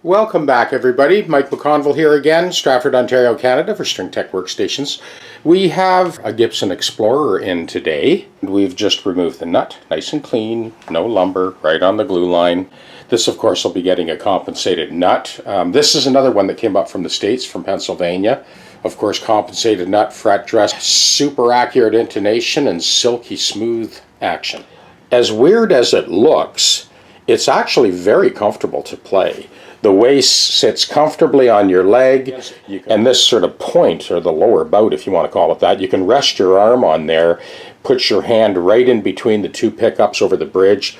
Welcome back, everybody. Mike McConville here again, Stratford, Ontario, Canada for StringTechWorkstations. We have a Gibson Explorer in today. We've just removed the nut, nice and clean, no lumber, right on the glue line. This, of course, will be getting a compensated nut. This is another one that came up from the States, from Pennsylvania. Of course, compensated nut, fret dress, super accurate intonation, and silky smooth action. As weird as it looks, it's actually very comfortable to play. The waist sits comfortably on your leg, and this sort of point, or the lower bout if you want to call it that, you can rest your arm on there, put your hand right in between the two pickups over the bridge.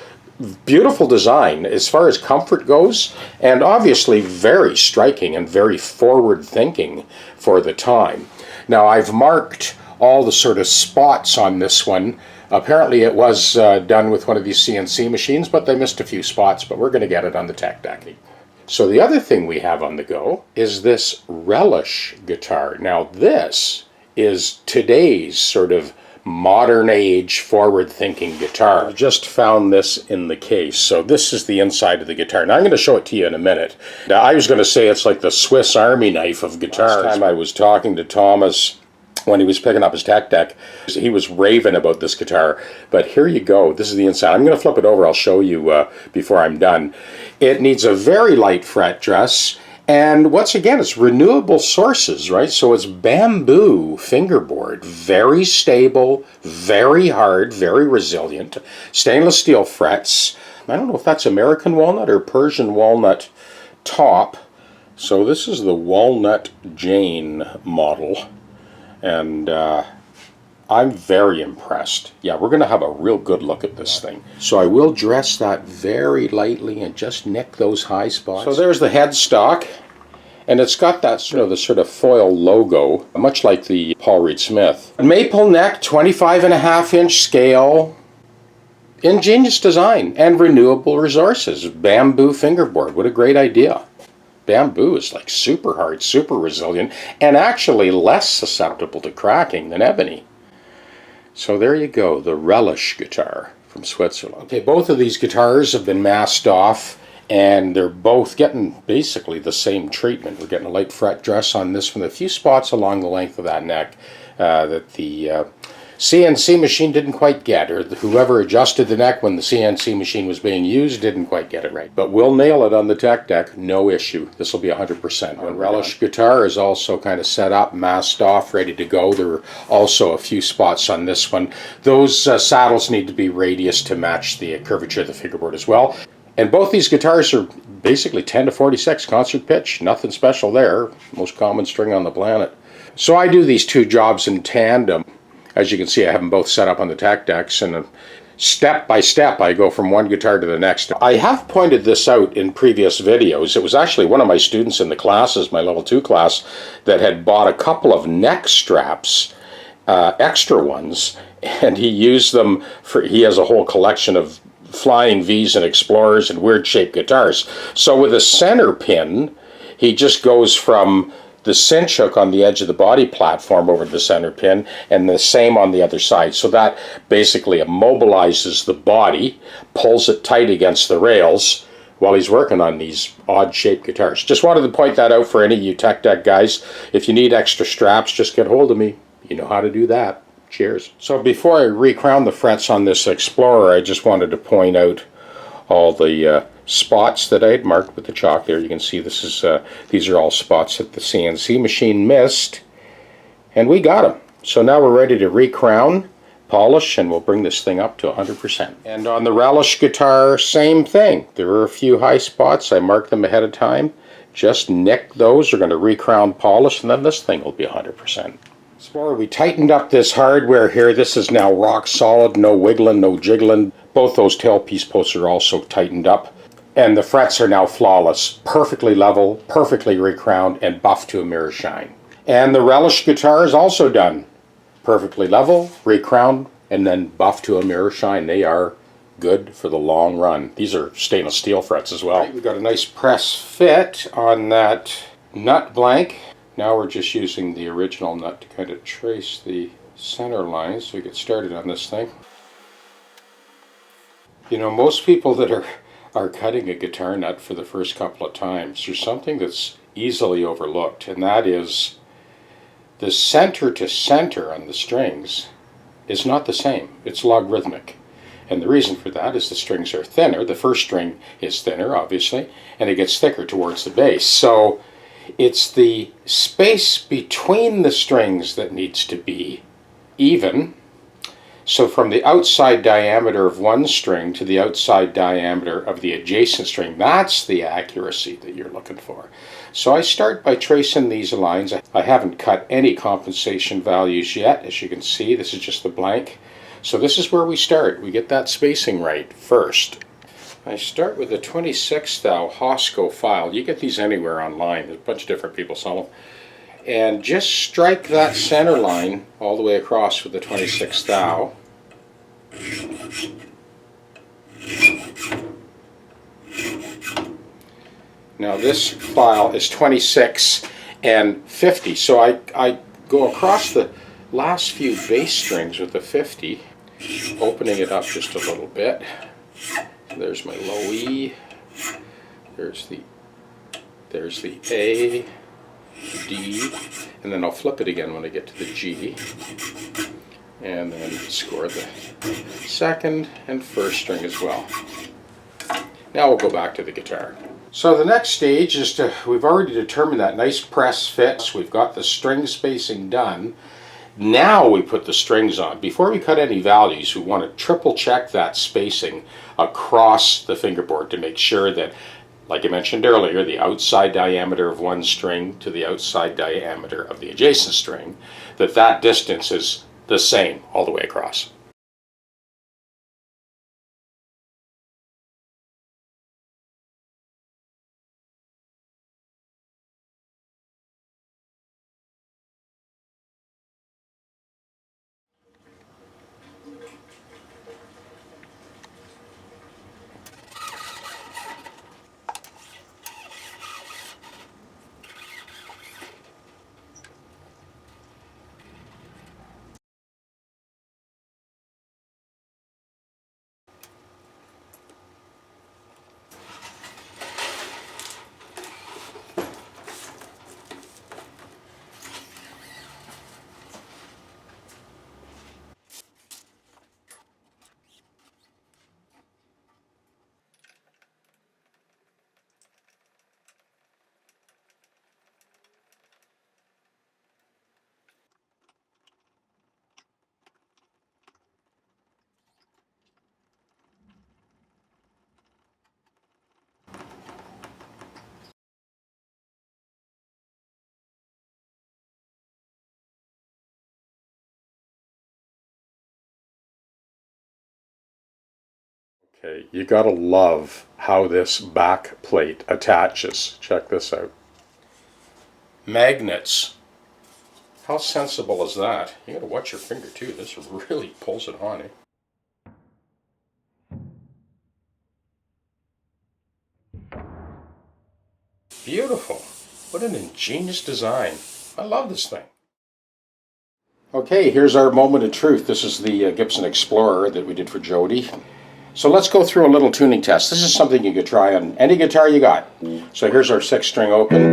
Beautiful design as far as comfort goes, and obviously very striking and very forward thinking for the time. Now I've marked all the sort of spots on this one. Apparently it was done with one of these CNC machines, but they missed a few spots, but we're going to get it on the TechDeck. So the other thing we have on the go is this Relish guitar. Now this is today's sort of modern age forward-thinking guitar. I just found this in the case. So this is the inside of the guitar. Now I'm going to show it to you in a minute. Now I was going to say it's like the Swiss Army knife of guitars. Last time I was talking to Thomas when he was picking up his TechDeck, he was raving about this guitar. But here you go. This is the inside. I'm going to flip it over. I'll show you before I'm done. It needs a very light fret dress. And once again, it's renewable sources, right? So it's bamboo fingerboard. Very stable, very hard, very resilient. Stainless steel frets. I don't know if that's American walnut or Persian walnut top. So this is the Walnut Jane model. And I'm very impressed. Yeah, we're going to have a real good look at this thing. So I will dress that very lightly and just nick those high spots. So there's the headstock, and it's got that the sort of foil logo, much like the Paul Reed Smith. Maple neck, 25.5-inch scale, ingenious design, and renewable resources. Bamboo fingerboard, what a great idea. Bamboo is like super hard, super resilient, and actually less susceptible to cracking than ebony. So there you go, the Relish guitar from Switzerland. Okay, both of these guitars have been masked off, and they're both getting basically the same treatment. We're getting a light fret dress on this one, a few spots along the length of that neck that the CNC machine didn't quite get, or whoever adjusted the neck when the CNC machine was being used didn't quite get it right. But we'll nail it on the TechDeck, no issue. This will be 100%. The Relish guitar is also kind of set up, masked off, ready to go. There are also a few spots on this one. Those saddles need to be radius to match the curvature of the fingerboard as well. And both these guitars are basically 10 to 46 concert pitch, nothing special there, most common string on the planet. So I do these two jobs in tandem. As you can see, I have them both set up on the TechDecks, and step by step I go from one guitar to the next. I have pointed this out in previous videos. It was actually one of my students in the classes, my level 2 class, that had bought a couple of neck straps, extra ones, and he used them for, he has a whole collection of Flying V's and Explorers and weird shaped guitars. So with a center pin, he just goes from the cinch hook on the edge of the body platform over the center pin, and the same on the other side. So that basically immobilizes the body, pulls it tight against the rails while he's working on these odd-shaped guitars. Just wanted to point that out for any of you TechDeck guys. If you need extra straps, just get hold of me. You know how to do that. Cheers. So before I recrown the frets on this Explorer, I just wanted to point out all the spots that I had marked with the chalk there. You can see this is these are all spots that the CNC machine missed, and we got them. So now we're ready to recrown, polish, and we'll bring this thing up to 100%. And on the Relish guitar, same thing. There are a few high spots. I marked them ahead of time. Just nick those. We're going to recrown, polish, and then this thing will be 100%. So we tightened up this hardware here. This is now rock solid, no wiggling, no jiggling. Both those tailpiece posts are also tightened up. And the frets are now flawless, perfectly level, perfectly recrowned, and buffed to a mirror shine. And the Relish guitar is also done. Perfectly level, recrowned, and then buffed to a mirror shine. They are good for the long run. These are stainless steel frets as well. Right, we've got a nice press fit on that nut blank. Now we're just using the original nut to kind of trace the center lines so we get started on this thing. You know, most people that are are cutting a guitar nut for the first couple of times, there's something that's easily overlooked, and that is the center to center on the strings is not the same. It's logarithmic. And the reason for that is the strings are thinner. The first string is thinner, obviously, and it gets thicker towards the bass. So it's the space between the strings that needs to be even. So from the outside diameter of one string to the outside diameter of the adjacent string, that's the accuracy that you're looking for. So I start by tracing these lines. I haven't cut any compensation values yet. As you can see, this is just the blank. So this is where we start. We get that spacing right first. I start with a 26 thou Hosco file. You get these anywhere online. There's a bunch of different people sell them. And just strike that center line all the way across with the 26 thou. Now this file is 26 and 50, so I go across the last few bass strings with the 50, opening it up just a little bit. There's my low E, there's the A, D, and then I'll flip it again when I get to the G, and then score the second and first string as well. Now we'll go back to the guitar. So the next stage is we've already determined that nice press fits, we've got the string spacing done. Now we put the strings on. Before we cut any values, we want to triple check that spacing across the fingerboard to make sure that, like I mentioned earlier, the outside diameter of one string to the outside diameter of the adjacent string, that distance is the same all the way across. Okay, you gotta love how this back plate attaches. Check this out. Magnets. How sensible is that? You gotta watch your finger too. This really pulls it on, Beautiful. What an ingenious design. I love this thing. Okay, here's our moment of truth. This is the Gibson Explorer that we did for Jody. So let's go through a little tuning test. This is something you could try on any guitar you got. So here's our 6th string open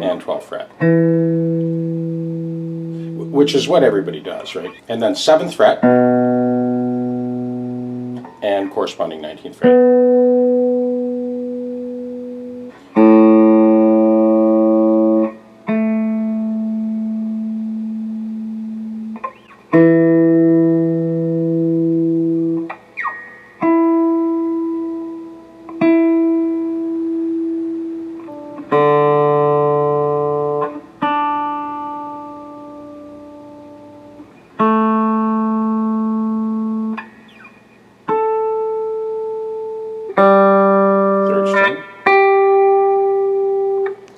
and 12th fret, which is what everybody does, right? And then 7th fret and corresponding 19th fret.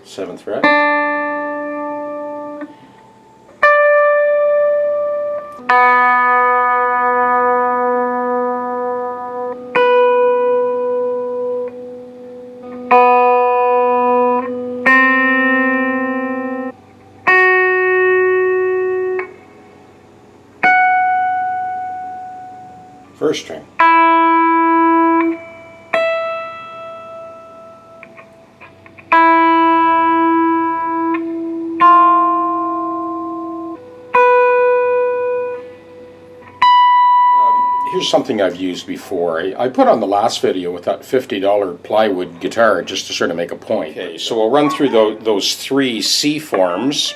Seventh fret. First string. here's something I've used before. I put on the last video with that $50 plywood guitar just to sort of make a point. Okay, so we'll run through those three C forms.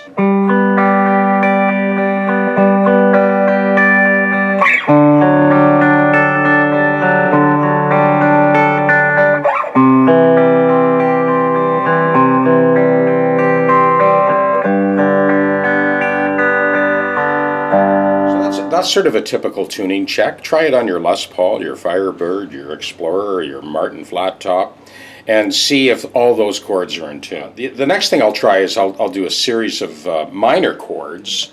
That's sort of a typical tuning check. Try it on your Les Paul, your Firebird, your Explorer, your Martin Flat Top, and see if all those chords are in tune. The next thing I'll try is I'll do a series of minor chords.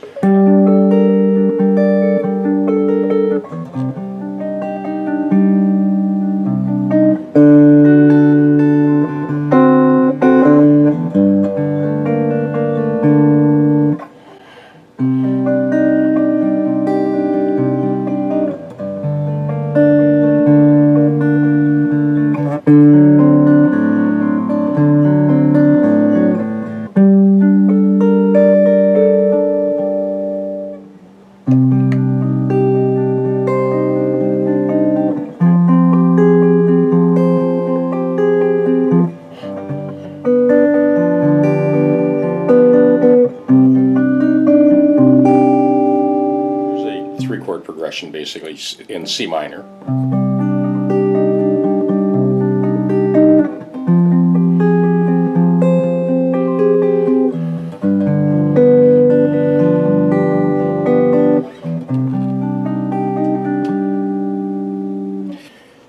Progression basically in C minor.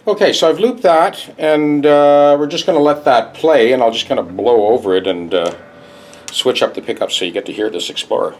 Okay, so I've looped that, and we're just going to let that play, and I'll just kind of blow over it and switch up the pickups so you get to hear this Explorer.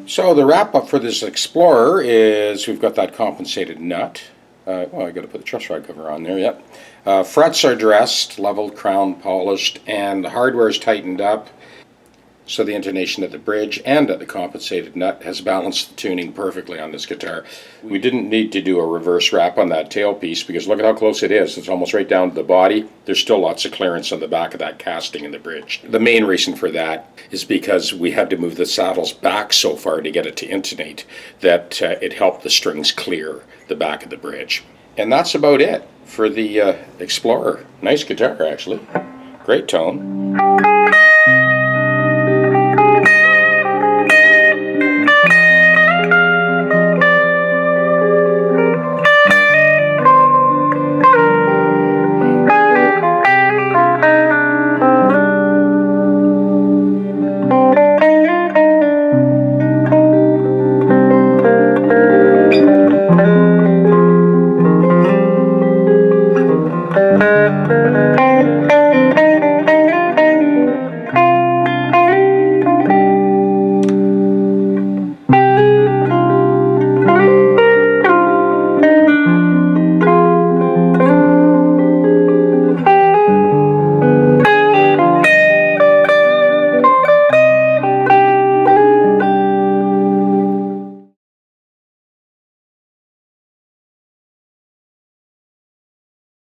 So the wrap up for this Explorer is we've got that compensated nut. Well, I got to put the truss rod cover on there yet. Frets are dressed, leveled, crown polished, and the hardware is tightened up. So the intonation at the bridge and at the compensated nut has balanced the tuning perfectly on this guitar. We didn't need to do a reverse wrap on that tailpiece because look at how close it is. It's almost right down to the body. There's still lots of clearance on the back of that casting in the bridge. The main reason for that is because we had to move the saddles back so far to get it to intonate that it helped the strings clear the back of the bridge. And that's about it for the Explorer. Nice guitar, actually. Great tone.